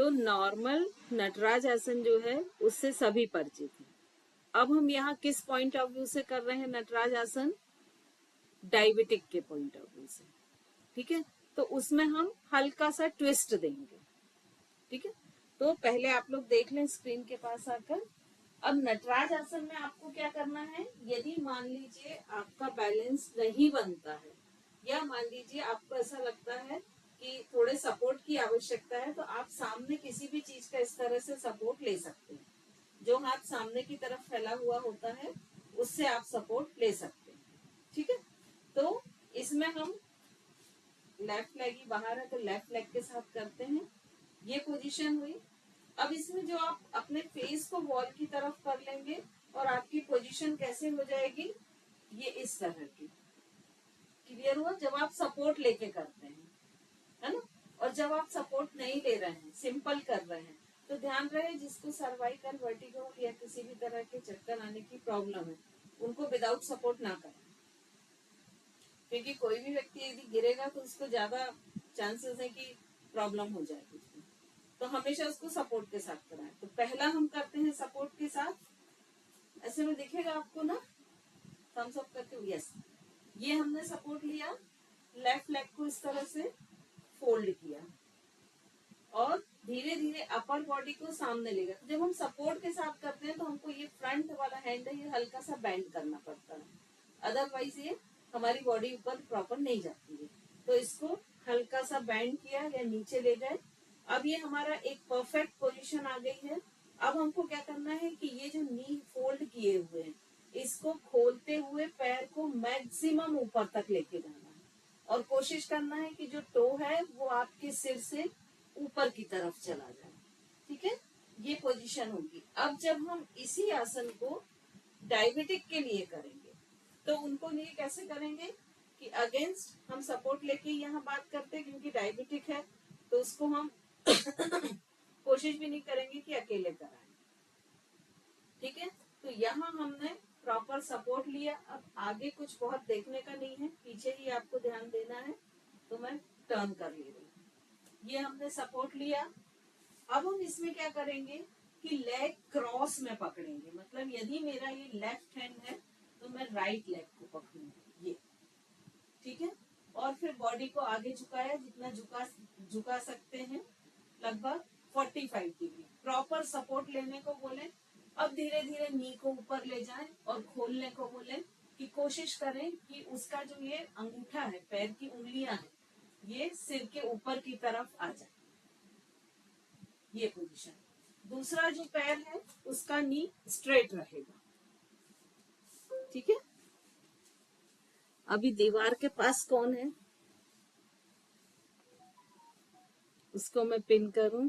तो नॉर्मल नटराज आसन जो है उससे सभी परिचित हैं। अब हम यहाँ किस पॉइंट ऑफ व्यू से कर रहे हैं नटराज आसन? डायबिटिक के पॉइंट ऑफ व्यू से। ठीक है, तो उसमें हम हल्का सा ट्विस्ट देंगे। ठीक है, तो पहले आप लोग देख लें स्क्रीन के पास आकर। अब नटराज आसन में आपको क्या करना है, यदि मान लीजिए आपका बैलेंस नहीं बनता है या मान लीजिए आपको ऐसा लगता है कि थोड़े सपोर्ट की आवश्यकता है, तो आप सामने किसी भी चीज का इस तरह से सपोर्ट ले सकते हैं। जो हाथ सामने की तरफ फैला हुआ होता है उससे आप सपोर्ट ले सकते हैं। ठीक है, तो इसमें हम लेफ्ट लेग ही बाहर है तो लेफ्ट लेग के साथ करते हैं। ये पोजीशन हुई। अब इसमें जो आप अपने फेस को वॉल की तरफ कर लेंगे और आपकी पोजीशन कैसे हो जाएगी, ये इस तरह की। क्लियर हुआ? जब आप सपोर्ट लेके करते हैं, है ना, और जब आप सपोर्ट नहीं ले रहे हैं, सिंपल कर रहे हैं, तो ध्यान रहे जिसको सर्वाइकल, वर्टिगो या किसी भी तरह के चक्कर आने की प्रॉब्लम है, उनको विदाउट सपोर्ट ना करें, क्योंकि कोई भी व्यक्ति यदि गिरेगा तो उसको ज्यादा चांसेस है कि प्रॉब्लम हो जाएगी। तो हमेशा उसको सपोर्ट के साथ कराएं। तो पहला हम करते हैं सपोर्ट के साथ, ऐसे में दिखेगा आपको ना, थम्स अप करके, यस। ये हमने सपोर्ट लिया, लेफ्ट लेग को इस तरह से फोल्ड किया और धीरे धीरे अपर बॉडी को सामने ले गया। जब हम सपोर्ट के साथ करते हैं तो हमको ये फ्रंट वाला हैंड है ये हल्का सा बेंड करना पड़ता है, अदरवाइज ये हमारी बॉडी ऊपर प्रॉपर नहीं जाती है। तो इसको हल्का सा बेंड किया या नीचे ले गए। अब ये हमारा एक परफेक्ट पोजीशन आ गई है। अब हमको क्या करना है कि ये जो नी फोल्ड किए हुए हैं इसको खोलते हुए पैर को मैक्सिमम ऊपर तक लेके जाना है और कोशिश करना है कि जो टो है वो आपके सिर से ऊपर की तरफ चला जाए। ठीक है, ये पोजीशन होगी। अब जब हम इसी आसन को डायबिटिक के लिए करेंगे तो उनको लिए कैसे करेंगे कि अगेंस्ट हम सपोर्ट लेके यहाँ बात करते हैं, क्योंकि डायबिटिक है तो उसको हम कोशिश भी नहीं करेंगे कि अकेले कराएं। ठीक है, तो यहाँ हमने प्रॉपर सपोर्ट लिया। अब आगे कुछ बहुत देखने का नहीं है, पीछे ही आपको ध्यान देना है, तो मैं टर्न कर ले रही हूँ। ये हमने सपोर्ट लिया। अब हम इसमें क्या करेंगे कि लेग क्रॉस में पकड़ेंगे, मतलब यदि मेरा ये लेफ्ट हैंड है तो मैं राइट लेग को पकड़ूंगी, ये। ठीक है, और फिर बॉडी को आगे झुकाया, जितना झुका सकते हैं, लगभग 45 डिग्री। प्रॉपर सपोर्ट लेने को बोले। अब धीरे धीरे नी को ऊपर ले जाएं और खोलने को बोले कि कोशिश करें कि उसका जो ये अंगूठा है, पैर की उंगलियां हैं, ये सिर के ऊपर की तरफ आ जाए, ये पोजीशन। दूसरा जो पैर है उसका नी स्ट्रेट रहेगा। ठीक है, अभी दीवार के पास कौन है उसको मैं पिन करूं।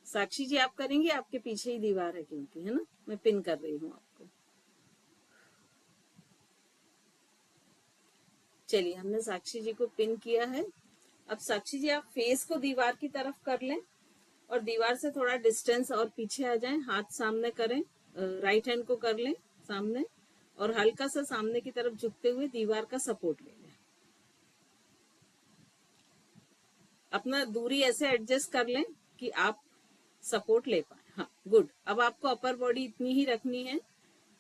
साक्षी जी आप करेंगे, आपके पीछे ही दीवार है क्योंकि, है ना, मैं पिन कर रही हूँ आपको। चलिए, हमने साक्षी जी को पिन किया है। अब साक्षी जी आप फेस को दीवार की तरफ कर लें और दीवार से थोड़ा डिस्टेंस और पीछे आ जाएं, हाथ सामने करें, राइट हैंड को कर लें सामने और हल्का सा सामने की तरफ झुकते हुए दीवार का सपोर्ट ले लें। अपना दूरी ऐसे एडजस्ट कर लें कि आप सपोर्ट ले पाए। हाँ, गुड। अब आपको अपर बॉडी इतनी ही रखनी है।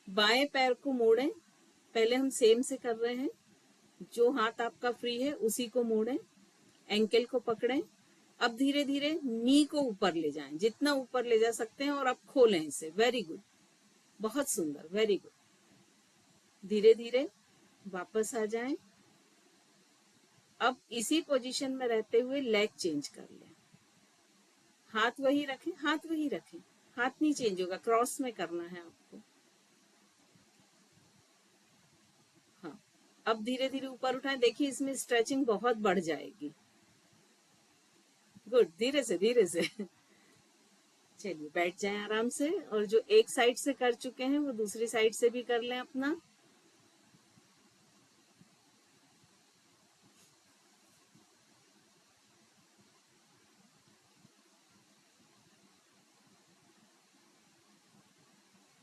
बाएं पैर को मोड़ें, पहले हम सेम से कर रहे हैं, जो हाथ आपका फ्री है उसी को मोड़ें, एंकल को पकड़ें। अब धीरे धीरे नी को ऊपर ले जाएं, जितना ऊपर ले जा सकते हैं, और अब खोलें इसे। वेरी गुड, बहुत सुंदर, वेरी गुड। धीरे धीरे वापस आ जाएं। अब इसी पोजीशन में रहते हुए लेग चेंज कर लें। हाथ वही रखें, हाथ वही रखें, हाथ नहीं चेंज होगा, क्रॉस में करना है आपको। हाँ, अब धीरे धीरे ऊपर उठाएं। देखिए इसमें स्ट्रेचिंग बहुत बढ़ जाएगी। गुड, धीरे से धीरे से। चलिए बैठ जाएं आराम से, और जो एक साइड से कर चुके हैं वो दूसरी साइड से भी कर लें अपना।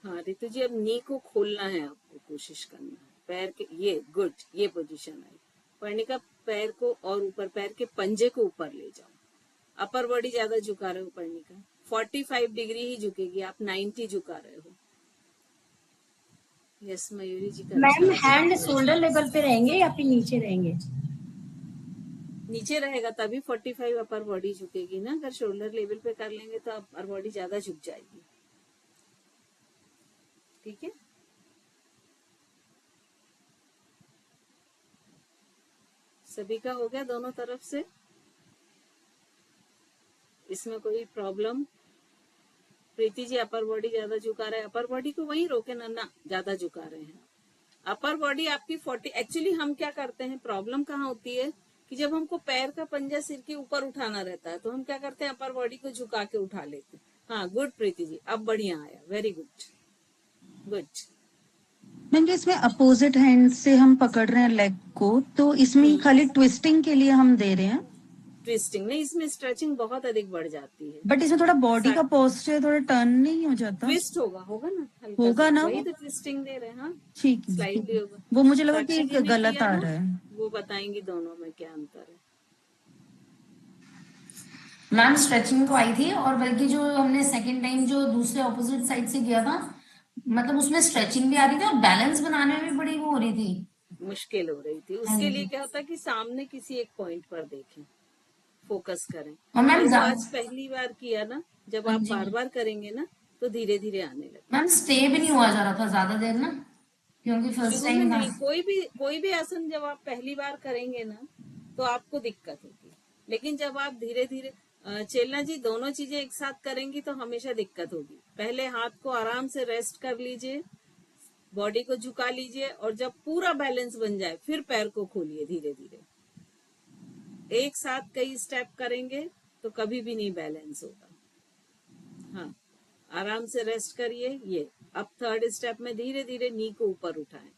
हाँ ऋतु जी अब नी को खोलना है, आपको कोशिश करना है, पैर के ये गुड, ये पोजीशन आई। पर्णिका पैर को और ऊपर, पैर के पंजे को ऊपर ले जाओ। अपर बॉडी ज्यादा झुका रहे हो पर्णिका, 45 डिग्री ही झुकेगी, आप 90 झुका रहे हो। यस मयूरी जी का अच्छा मैम लगा। हैंड शोल्डर लेवल पे रहेंगे या फिर नीचे रहेंगे? नीचे रहेगा तभी 45 अपर बॉडी झुकेगी ना। अगर शोल्डर लेवल पे कर लेंगे तो अपर बॉडी ज्यादा झुक जाएगी। ठीक है, सभी का हो गया दोनों तरफ से? इसमें कोई problem? Preeti ji upper body ज्यादा झुका रहे हैं, अपर बॉडी को वहीं रोके ना, ज्यादा झुका रहे हैं। अपर बॉडी आपकी 40, एक्चुअली हम क्या करते हैं, प्रॉब्लम कहाँ होती है कि जब हमको पैर का पंजा सिर के ऊपर उठाना रहता है तो हम क्या करते हैं, अपर बॉडी को झुका के उठा लेते हैं। हाँ गुड प्रीति जी, अब बढ़िया आया, वेरी गुड गुड। मैम जो इसमें अपोजिट हैंड से हम पकड़ रहे हैं लेग को, तो इसमें खाली ट्विस्टिंग के लिए हम दे रहे हैं? ट्विस्टिंग नहीं, इसमें स्ट्रेचिंग बहुत अधिक बढ़ जाती है। बट इसमें थोड़ा बॉडी का पोस्चर थोड़ा टर्न नहीं हो जाता? ट्विस्ट होगा ना, हल्का होगा सा, ना? वही तो ट्विस्टिंग दे रहे हैं। हाँ ठीक है, स्लाइडली होगा। वो मुझे लगा कि साक्षी जी ने गलत किया आ ना, रहा है। वो बताएंगी दोनों में क्या अंतर है। मैम स्ट्रेचिंग तो आई थी, और बल्कि जो हमने सेकंड टाइम जो दूसरे ऑपोजिट साइड से किया था, मतलब उसमें स्ट्रेचिंग भी आ रही थी और बैलेंस बनाने में भी बड़ी वो हो रही थी, मुश्किल हो रही थी। उसके लिए क्या होता है कि सामने किसी एक पॉइंट पर देखें, फोकस करें। और मैम और वो आज पहली बार किया ना, जब आप बार बार करेंगे ना तो धीरे धीरे आने लगे। मैम स्टे भी नहीं हुआ जा रहा था ज्यादा देर ना, क्योंकि फर्स्ट शुरू में टाइम था। नहीं, कोई भी आसन जब आप पहली बार करेंगे ना तो आपको दिक्कत होगी, लेकिन जब आप धीरे धीरे, चेलना जी दोनों चीजें एक साथ करेंगी तो हमेशा दिक्कत होगी। पहले हाथ को आराम से रेस्ट कर लीजिए, बॉडी को झुका लीजिए, और जब पूरा बैलेंस बन जाए फिर पैर को खोलिए धीरे धीरे। एक साथ कई स्टेप करेंगे तो कभी भी नहीं बैलेंस होगा। हाँ आराम से रेस्ट करिए। ये अब थर्ड स्टेप में धीरे धीरे नी को ऊपर उठाएं।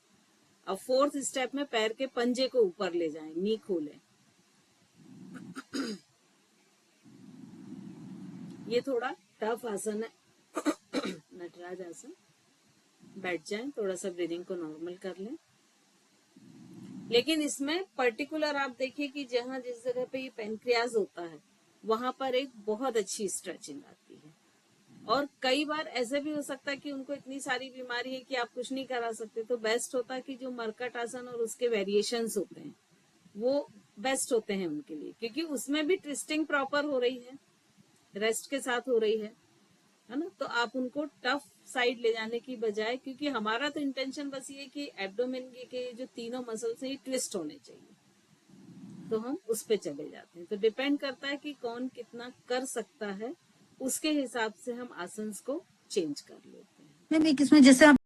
अब फोर्थ स्टेप में पैर के पंजे को ऊपर ले जाएं, नी खोलें। ये थोड़ा टफ आसन है नटराज आसन। बैठ जाएं, थोड़ा सा ब्रीदिंग को नॉर्मल कर लें। लेकिन इसमें पर्टिकुलर आप देखिए कि जहां जिस जगह पे ये पेनक्रियाज होता है वहां पर एक बहुत अच्छी स्ट्रेचिंग आती है। और कई बार ऐसे भी हो सकता है कि उनको इतनी सारी बीमारी है कि आप कुछ नहीं करा सकते, तो बेस्ट होता है कि जो मरकट आसन और उसके वेरिएशंस होते हैं वो बेस्ट होते हैं उनके लिए, क्योंकि उसमें भी ट्विस्टिंग प्रॉपर हो रही है, रेस्ट के साथ हो रही है ना। तो आप उनको टफ साइड ले जाने की बजाय, क्योंकि हमारा तो इंटेंशन बस ये कि एब्डोमेन के जो तीनों मसल्स हैं ये ट्विस्ट होने चाहिए, तो हम उस पे चले जाते हैं। तो डिपेंड करता है कि कौन कितना कर सकता है, उसके हिसाब से हम आसन्स को चेंज कर लेते हैं। मैम एक इसमें जैसे आप